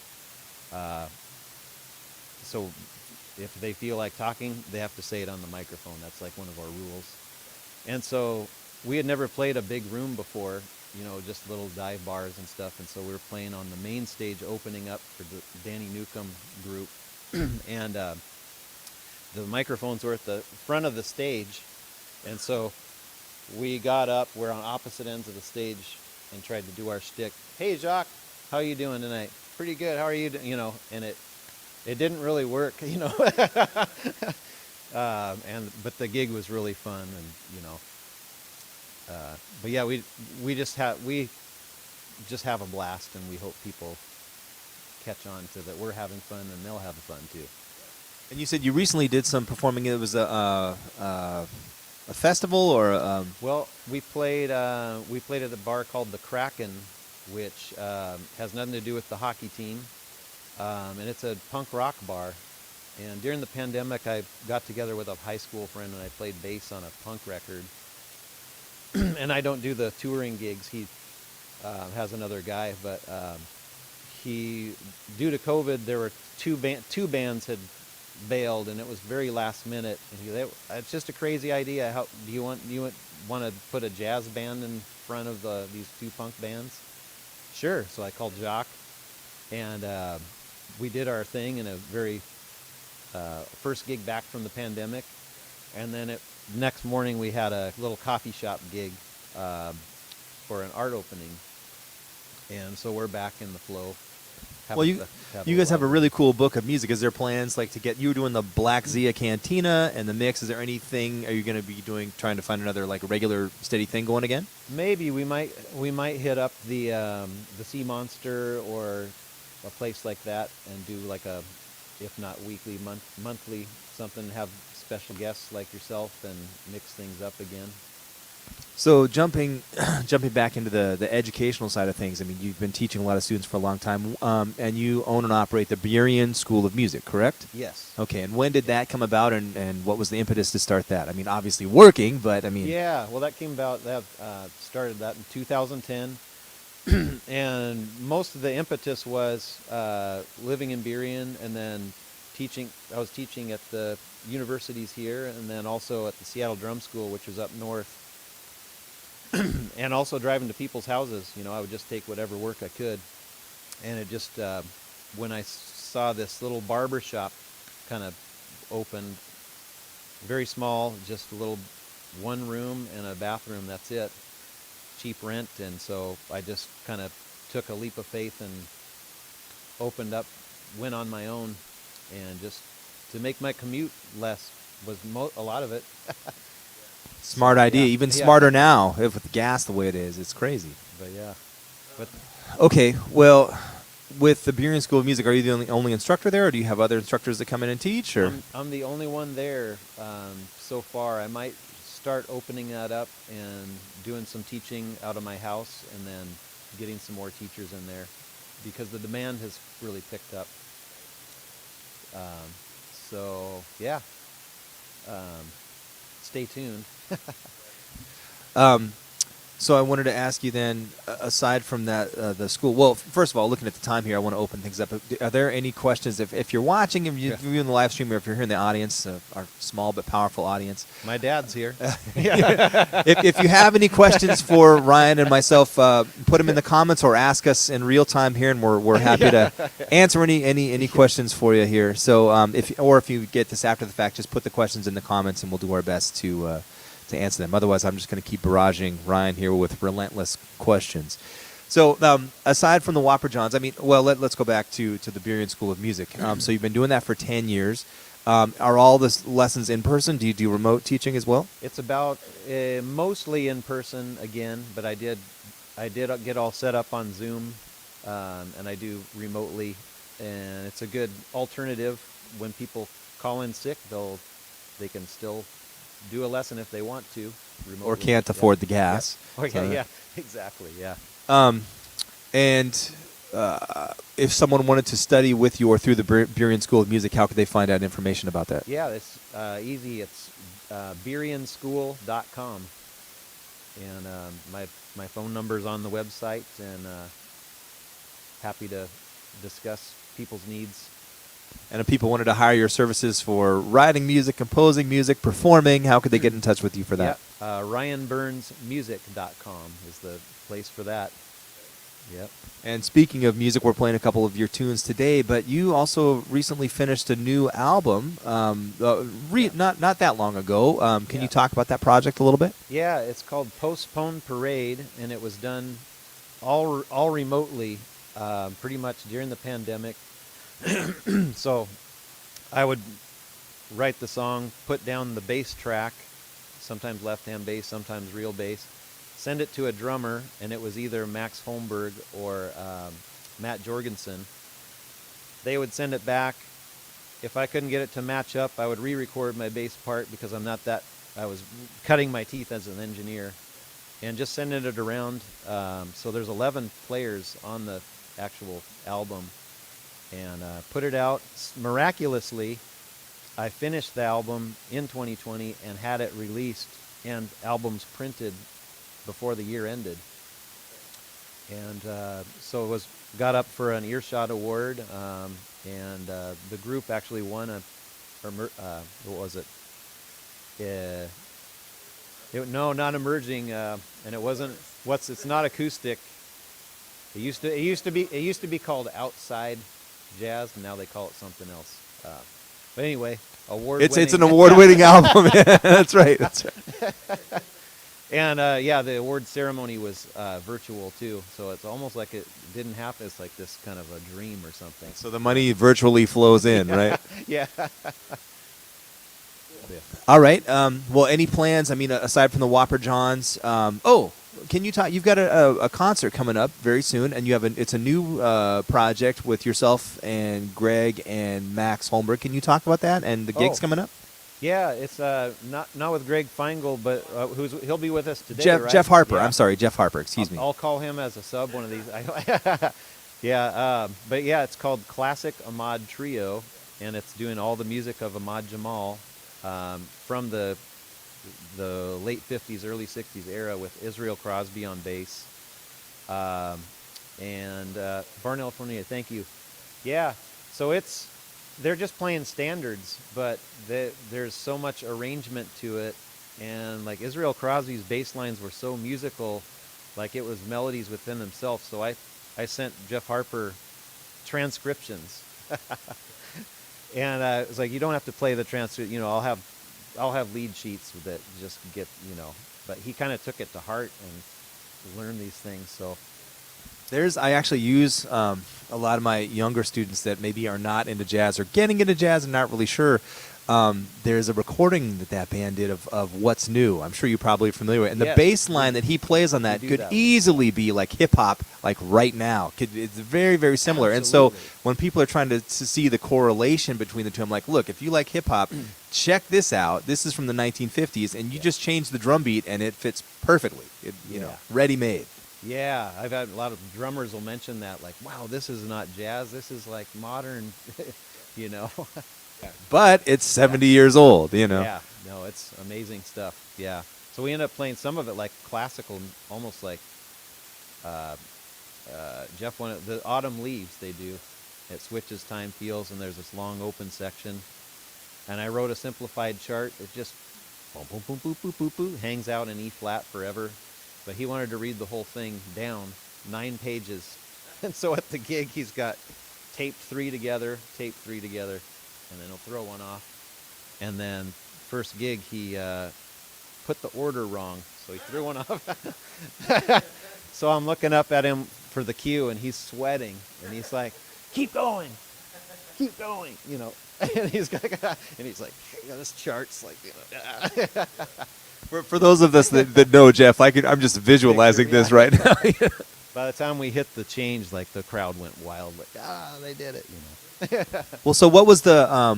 if they feel like talking, they have to say it on the microphone. That's like one of our rules. And so we had never played a big room before, just little dive bars and stuff. And so we were playing on the main stage, opening up for the Danny Newcomb group. And the microphones were at the front of the stage. And so we got up, we're on opposite ends of the stage, and tried to do our shtick. Hey, Jacques, how are you doing tonight? Pretty good. How are you? And it didn't really work, but the gig was really fun, and but yeah, we just have a blast, and we hope people catch on to that. We're having fun, and they'll have fun too.
And you said you recently did some performing. It was a festival, or
well, we played at a bar called the Kraken, which has nothing to do with the hockey team, and it's a punk rock bar. And during the pandemic, I got together with a high school friend, and I played bass on a punk record. And I don't do the touring gigs. He has another guy, but due to COVID, there were two bands had bailed, and it was very last minute. And it's just a crazy idea. How do you want to put a jazz band in front of these two punk bands? Sure. So I called Jacques, and we did our thing in a very first gig back from the pandemic. And then next morning we had a little coffee shop gig for an art opening. And so we're back in the flow.
Well, you guys have a really cool book of music. Is there plans like to get you were doing the Black Zia Cantina and the mix? Is there anything? Are you going to be trying to find another like regular steady thing going again?
Maybe we might hit up the Sea Monster or a place like that and do like a if not weekly, monthly, something, have special guests like yourself and mix things up again.
So jumping back into the educational side of things, I mean, you've been teaching a lot of students for a long time, and you own and operate the Burien School of Music, correct?
Yes.
Okay, and when did that come about, and what was the impetus to start that? I mean, obviously working, but I mean...
Yeah, well, that came about, started that in 2010, and most of the impetus was living in Burien, and then teaching. I was teaching at the universities here, and then also at the Seattle Drum School, which was up north. And also driving to people's houses. You know, I would just take whatever work I could. And it just, when I saw this little barber shop kind of opened, very small, just a little one room and a bathroom, that's it. Cheap rent. And so I just kind of took a leap of faith and opened up, went on my own, and just to make my commute less was a lot of it.
Smart idea.
Yeah.
Even smarter now, with the gas the way it is. It's crazy.
But yeah. But
okay, well, with the Burien School of Music, are you the only instructor there, or do you have other instructors that come in and teach? Or
I'm the only one there so far. I might start opening that up and doing some teaching out of my house, and then getting some more teachers in there, because the demand has really picked up. So yeah, stay tuned.
So I wanted to ask you then, aside from that, the school. Well, first of all, looking at the time here, I want to open things up. Are there any questions? If you're watching, if you're viewing the live stream, or if you're here in the audience, our small but powerful audience,
My dad's here.
if you have any questions for Ryan and myself, put them in the comments or ask us in real time here, and we're happy to answer any questions for you here. So if you get this after the fact, just put the questions in the comments, and we'll do our best to answer them. Otherwise, I'm just going to keep barraging Ryan here with relentless questions. So aside from the Whopper Johns, I mean, well, let's go back to the Burien School of Music. So you've been doing that for 10 years. Are all the lessons in person? Do you do remote teaching as well?
It's about mostly in person again, but I did get all set up on Zoom, and I do remotely, and it's a good alternative. When people call in sick, they can still do a lesson if they want to remotely.
Or can't afford the gas.
Yeah. Okay, yeah, exactly, yeah.
And if someone wanted to study with you or through the Burien School of Music, how could they find out information about that?
Yeah, it's easy. It's burienschool.com. And my phone number's on the website, and happy to discuss people's needs.
And if people wanted to hire your services for writing music, composing music, performing, how could they get in touch with you for that?
Yeah, ryanburnsmusic.com is the place for that. Yep.
And speaking of music, we're playing a couple of your tunes today, but you also recently finished a new album, not that long ago. Can you talk about that project a little bit?
Yeah, it's called Postponed Parade, and it was done all remotely, pretty much during the pandemic. So I would write the song, put down the bass track, sometimes left-hand bass, sometimes real bass, send it to a drummer, and it was either Max Holmberg or Matt Jorgensen. They would send it back. If I couldn't get it to match up, I would re-record my bass part, because I was cutting my teeth as an engineer, and just sending it around. So there's 11 players on the actual album, and put it out. Miraculously, I finished the album in 2020 and had it released and albums printed before the year ended. And so it got up for an Earshot Award, and the group actually won what was it? No, not emerging, and it wasn't. It's not acoustic. It used to be called Outside Jazz, and now they call it something else. But anyway, award-winning.
It's an award-winning album. That's right.
And the award ceremony was virtual too, so it's almost like it didn't happen. It's like this kind of a dream or something.
So the money virtually flows in, right?
Yeah.
All right. Well, any plans? I mean, aside from the Whopper Johns. can you talk? You've got a concert coming up very soon, and you have it's a new project with yourself and Greg and Max Holmberg. Can you talk about that and the gigs coming up?
Yeah, it's not with Greg Feingold, but he'll be with us today.
Jeff Harper.
Yeah.
I'm sorry, Jeff Harper. Excuse me.
I'll call him as a sub one of these. Yeah, but yeah, it's called Classic Ahmad Trio, and it's doing all the music of Ahmad Jamal from the late 50s, early 60s era with Israel Crosby on bass and Barnell Fournier. Thank you. Yeah, so they're just playing standards, but there's so much arrangement to it, and like Israel Crosby's bass lines were so musical, like it was melodies within themselves. So I sent Jeff Harper transcriptions, and it was like, you don't have to play the transcript. I'll have lead sheets that just get, but he kind of took it to heart and learned these things. So
I actually use a lot of my younger students that maybe are not into jazz or getting into jazz and not really sure. There's a recording that band did of What's New. I'm sure you're probably familiar with it. And the bass line that he plays on that could easily be like hip-hop, like right now. It's very, very similar.
Absolutely.
And so when people are trying to see the correlation between the two, I'm like, look, if you like hip-hop, check this out. This is from the 1950s, and you just change the drum beat, and it fits perfectly. Ready-made.
Yeah, I've had a lot of drummers will mention that, like, wow, this is not jazz. This is like modern,
But it's 70 years old,
Yeah, no, it's amazing stuff. Yeah. So we end up playing some of it like classical, almost like Jeff wanted the Autumn Leaves they do. It switches time feels, and there's this long open section. And I wrote a simplified chart. It just boom, boom, boom, boom, boom, boom, boom, hangs out in E flat forever. But he wanted to read the whole thing down, 9 pages. And so at the gig, he's got taped 3 together, and then he'll throw one off. And then first gig, he put the order wrong, so he threw one off. So I'm looking up at him for the cue, and he's sweating, and he's like, keep going, And he's like, this chart's like,
For those of us that know Jeff, I'm just visualizing this right now.
By the time we hit the change, like the crowd went wild, like, they did it,
Well, so what was the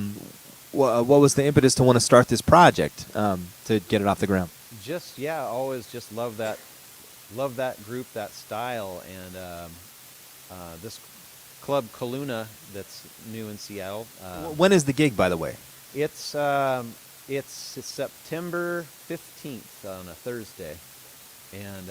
impetus to want to start this project to get it off the ground?
Always just love that group, that style, and this club Kaluna that's new in Seattle.
When is the gig, by the way?
It's September 15th on a Thursday, and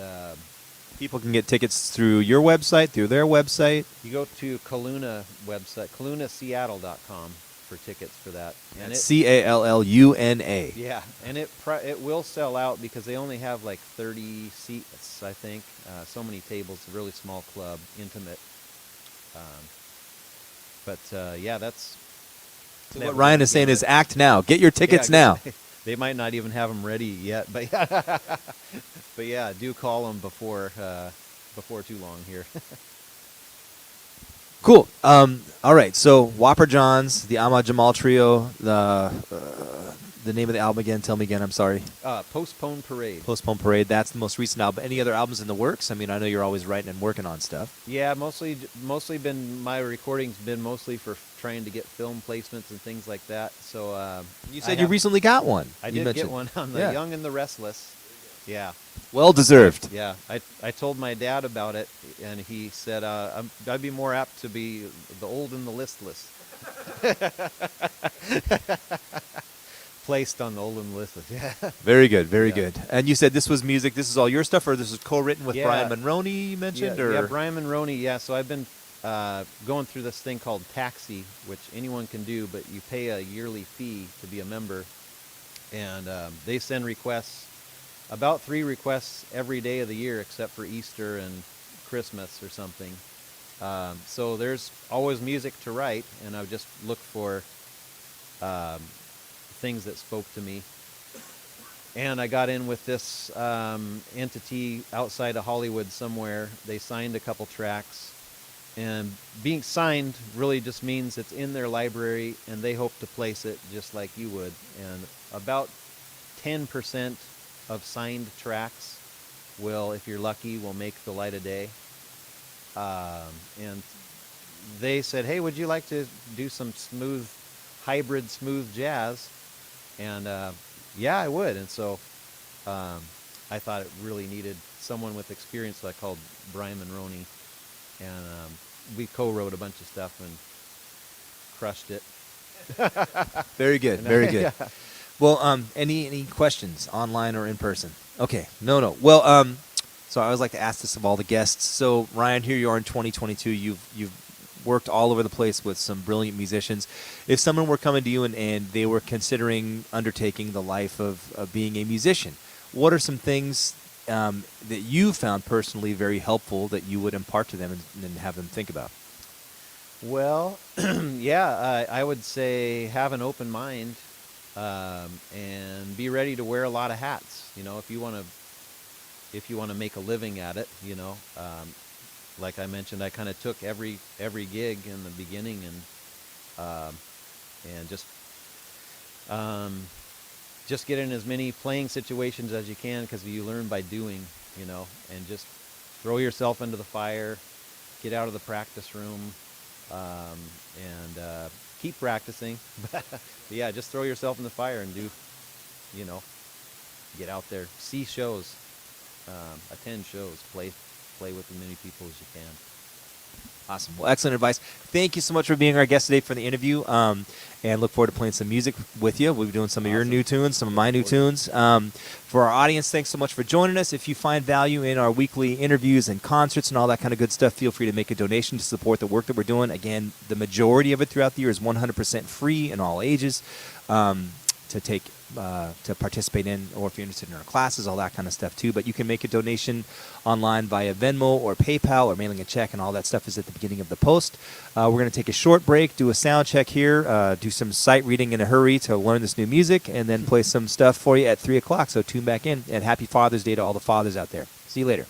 people can get tickets through your website, through their website.
You go to Kaluna website, KalunaSeattle.com for tickets for that.
And it's CALLUNA.
Yeah, and it will sell out because they only have like 30 seats, I think. So many tables, a really small club, intimate. That's.
So what Ryan is saying is act now. Get your tickets now.
They might not even have them ready yet, but do call them before too long here.
Cool. All right. So Whopper Johns, the Ahmad Jamal Trio, the name of the album again. Tell me again. I'm sorry.
Postpone Parade.
Postpone Parade. That's the most recent album. Any other albums in the works? I mean, I know you're always writing and working on stuff.
Yeah, mostly been my recordings been mostly for trying to get film placements and things like that. So
you said you recently got one.
I did get one on the Young and the Restless. Yeah.
Well deserved.
Yeah, I told my dad about it, and he said I'd be more apt to be the old and the listless. Placed on the old and the listless. Yeah.
Very good, very good. And you said this was music. This is all your stuff, or this was co-written with Brian Monroney? You mentioned,
Yeah, Brian Monroney. Yeah. So I've been going through this thing called Taxi, which anyone can do, but you pay a yearly fee to be a member, and they send requests. About 3 requests every day of the year except for Easter and Christmas or something. So there's always music to write, and I would just look for things that spoke to me. And I got in with this entity outside of Hollywood somewhere. They signed a couple tracks. And being signed really just means it's in their library, and they hope to place it just like you would. And about 10% of signed tracks if you're lucky, will make the light of day. And they said, hey, would you like to do some hybrid smooth jazz? And yeah, I would. And so I thought it really needed someone with experience. So I called Brian Monroney, and we co-wrote a bunch of stuff and crushed it.
Very good, very good. Yeah. Well, any questions, online or in person? Okay, no. Well, so I always like to ask this of all the guests. So, Ryan, here you are in 2022. You've worked all over the place with some brilliant musicians. If someone were coming to you and they were considering undertaking the life of being a musician, what are some things that you found personally very helpful that you would impart to them and have them think about?
Well, yeah, I would say have an open mind and be ready to wear a lot of hats. You know, if you want to make a living at it, you know, like I mentioned, I kind of took every gig in the beginning and just get in as many playing situations as you can, because you learn by doing, you know, and just throw yourself into the fire, get out of the practice room. And keep practicing. But yeah, just throw yourself in the fire and do, you know, get out there, see shows, attend shows, play with as many people as you can.
Awesome. Well, excellent advice. Thank you so much for being our guest today for the interview, and look forward to playing some music with you. We'll be doing some of your new tunes, some of my new tunes. For our audience, thanks so much for joining us. If you find value in our weekly interviews and concerts and all that kind of good stuff, feel free to make a donation to support the work that we're doing. Again, the majority of it throughout the year is 100% free in all ages to participate in, or if you're interested in our classes, all that kind of stuff too. But you can make a donation online via Venmo or PayPal, or mailing a check, and all that stuff is at the beginning of the post. We're going to take a short break, do a sound check here, do some sight reading in a hurry to learn this new music, and then play some stuff for you at 3 o'clock. So tune back in, and happy Father's Day to all the fathers out there. See you later.